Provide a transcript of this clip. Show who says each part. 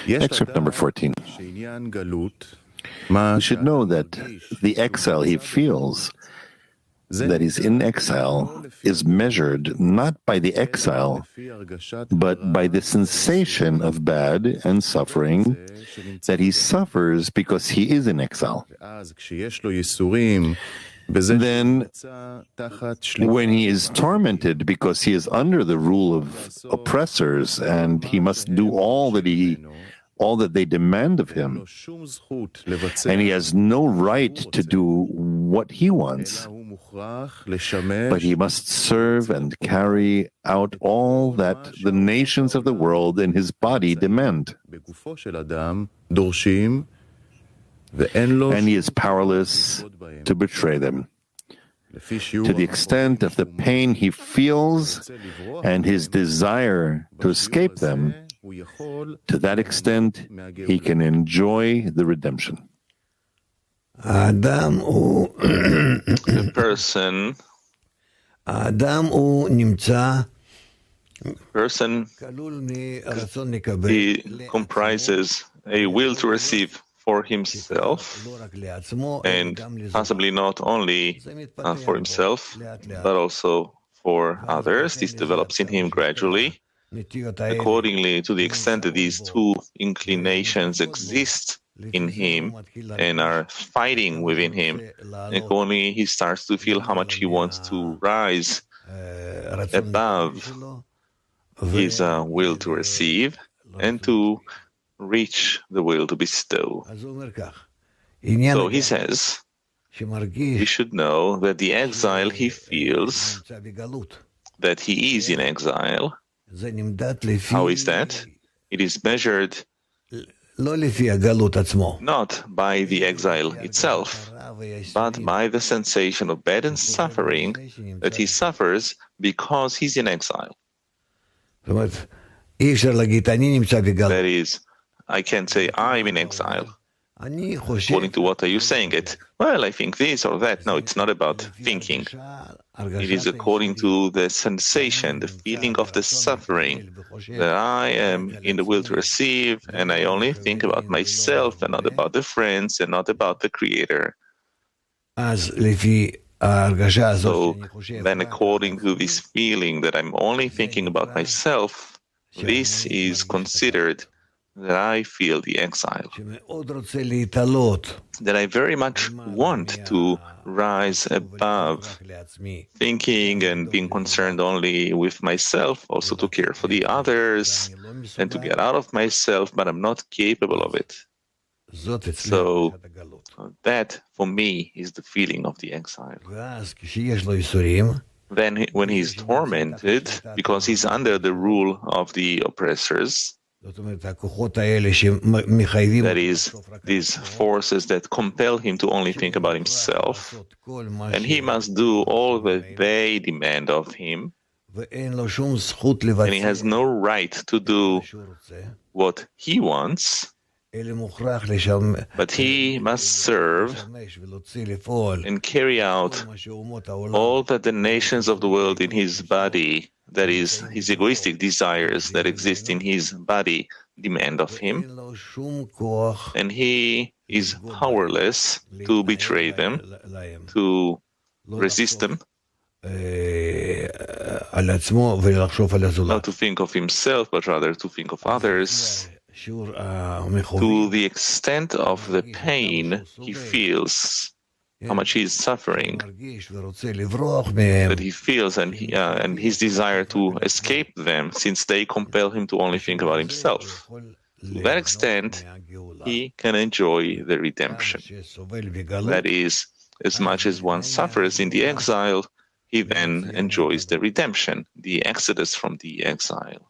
Speaker 1: Excerpt number 14. We should know that the exile he feels, that he's in exile, is measured not by the exile, but by the sensation of bad and suffering that he suffers because he is in exile. Then, when he is tormented because he is under the rule of oppressors and he must do all that they demand of him, and he has no right to do what he wants, but he must serve and carry out all that the nations of the world in his body demand. And he is powerless to betray them. To the extent of the pain he feels and his desire to escape them, to that extent he can enjoy the redemption.
Speaker 2: The person, he comprises a will to receive for himself, and possibly not only for himself, but also for others. This develops in him gradually. Accordingly, to the extent that these two inclinations exist in him and are fighting within him, accordingly he starts to feel how much he wants to rise above his will to receive and to reach the will to bestow. So he says, he should know that the exile he feels, that he is in exile. How is that? It is measured not by the exile itself, but by the sensation of bad and suffering that he suffers because he's in exile. That is, I can't say I'm in exile. According to what are you saying it? Well, I think this or that. No, it's not about thinking. It is according to the sensation, the feeling of the suffering, that I am in the will to receive, and I only think about myself and not about the friends and not about the Creator. So then according to this feeling that I'm only thinking about myself, this is considered that I feel the exile, that I very much want to rise above thinking and being concerned only with myself, also to care for the others and to get out of myself, but I'm not capable of it. So that, for me, is the feeling of the exile. Then when he's tormented, because he's under the rule of the oppressors, that is, these forces that compel him to only think about himself, and he must do all that they demand of him, and he has no right to do what he wants, but he must serve and carry out all that the nations of the world in his body, that is, his egoistic desires that exist in his body, demand of him, and he is powerless to betray them, to resist them, not to think of himself, but rather to think of others, to the extent of the pain he feels, how much he is suffering, that he feels, and his desire to escape them, since they compel him to only think about himself. To that extent, he can enjoy the redemption. That is, as much as one suffers in the exile, he then enjoys the redemption, the exodus from the exile.